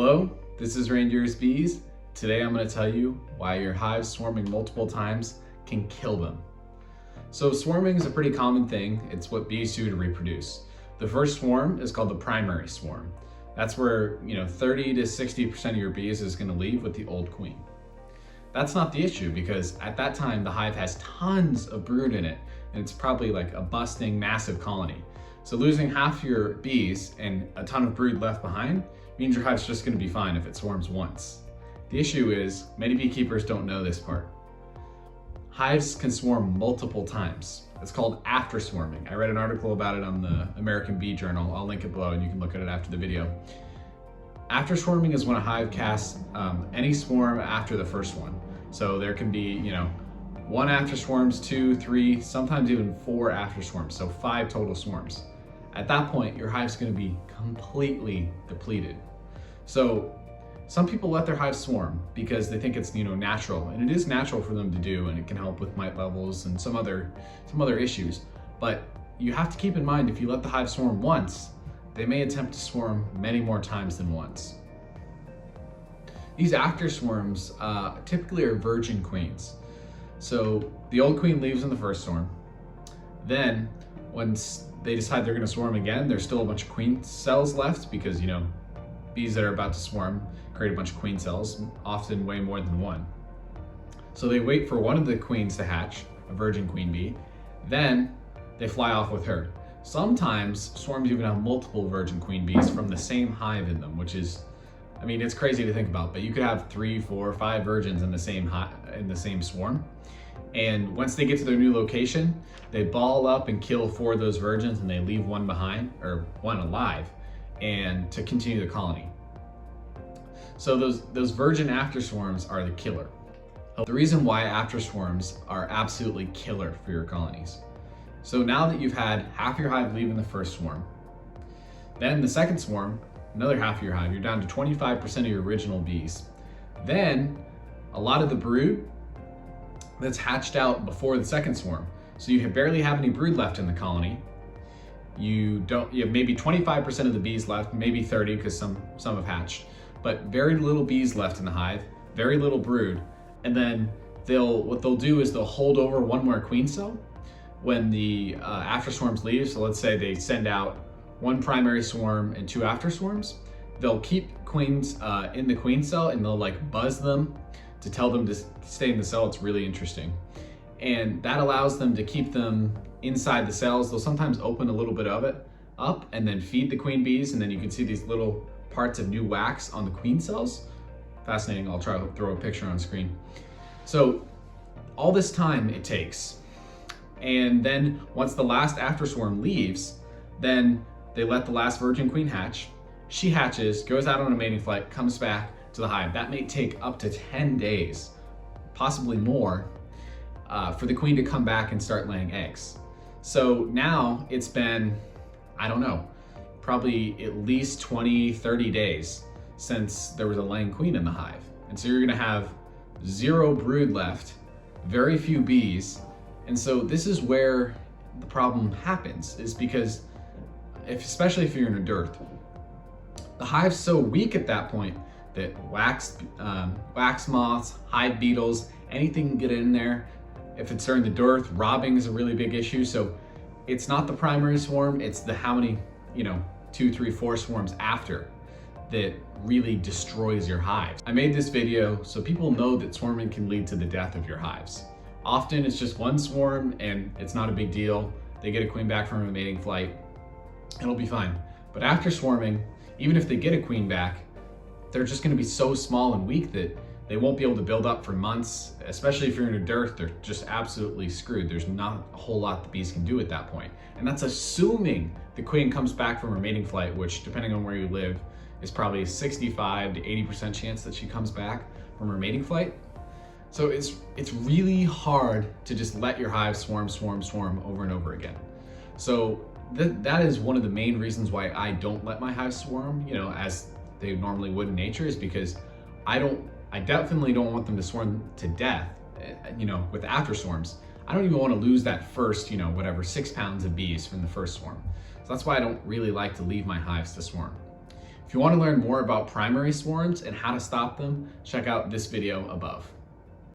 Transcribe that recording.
Hello, this is Reindeer's Bees. Today I'm going to tell you why your hive swarming multiple times can kill them. So swarming is a pretty common thing. It's what bees do to reproduce. The first swarm is called the primary swarm. That's where 30 to 60% of your bees is going to leave with the old queen. That's not the issue because at that time the hive has tons of brood in it and it's probably like a busting massive colony. So losing half your bees and a ton of brood left behind means your hive's just going to be fine if it swarms once. The issue is many beekeepers don't know this part. Hives can swarm multiple times. It's called after swarming. I read an article about it on the American Bee Journal. I'll link it below and you can look at it after the video. After swarming is when a hive casts any swarm after the first one. So there can be, one after swarms, 2, 3, sometimes even 4 after swarms. So 5 total swarms. At that point, your hive's going to be completely depleted. So some people let their hives swarm because they think it's natural, and it is natural for them to do, and it can help with mite levels and some other issues. But you have to keep in mind, if you let the hive swarm once, they may attempt to swarm many more times than once. These after swarms typically are virgin queens. So the old queen leaves in the first swarm. Then once they decide they're going to swarm again, there's still a bunch of queen cells left because bees that are about to swarm create a bunch of queen cells, often way more than one. So they wait for one of the queens to hatch, a virgin queen bee, then they fly off with her. Sometimes swarms even have multiple virgin queen bees from the same hive in them, which is, it's crazy to think about, but you could have 3, 4, 5 virgins in the same swarm. And once they get to their new location, they ball up and kill 4 of those virgins and they leave one behind, or one alive, and to continue the colony. So those virgin after swarms are the killer. The reason why after swarms are absolutely killer for your colonies. So now that you've had half your hive leave in the first swarm, then the second swarm, another half of your hive, you're down to 25% of your original bees. Then a lot of the brood that's hatched out before the second swarm. So you barely have any brood left in the colony. You have maybe 25% of the bees left, maybe 30 because some have hatched, but very little bees left in the hive, very little brood. And then what they'll do is they'll hold over one more queen cell when the after swarms leave. So let's say they send out 1 primary swarm and 2 after swarms. They'll keep queens in the queen cell and they'll buzz them to tell them to stay in the cell. It's really interesting. And that allows them to keep them inside the cells. They'll sometimes open a little bit of it up and then feed the queen bees, and then you can see these little parts of new wax on the queen cells. Fascinating. I'll try to throw a picture on screen. So all this time it takes. And then once the last after swarm leaves, then they let the last virgin queen hatch. She hatches, goes out on a mating flight, comes back to the hive. That may take up to 10 days, possibly more, for the queen to come back and start laying eggs. So now it's been, probably at least 20, 30 days since there was a laying queen in the hive. And so you're gonna have 0 brood left, very few bees. And so this is where the problem happens, is because especially if you're in a dearth, the hive's so weak at that point that wax moths, hive beetles, anything can get in there. If it's during the dearth, robbing is a really big issue. So it's not the primary swarm, it's the how many, 2, 3, 4 swarms after that really destroys your hives. I made this video so people know that swarming can lead to the death of your hives. Often it's just 1 swarm and it's not a big deal. They get a queen back from a mating flight, it'll be fine. But after swarming, even if they get a queen back, they're just gonna be so small and weak that they won't be able to build up for months, especially if you're in a dearth. They're just absolutely screwed. There's not a whole lot the bees can do at that point. And that's assuming the queen comes back from her mating flight, which depending on where you live, is probably a 65 to 80% chance that she comes back from her mating flight. So it's really hard to just let your hive swarm over and over again. So that is one of the main reasons why I don't let my hives swarm, as they normally would in nature, is because I definitely don't want them to swarm to death, with after swarms. I don't even want to lose that first, 6 pounds of bees from the first swarm. So that's why I don't really like to leave my hives to swarm. If you want to learn more about primary swarms and how to stop them, check out this video above.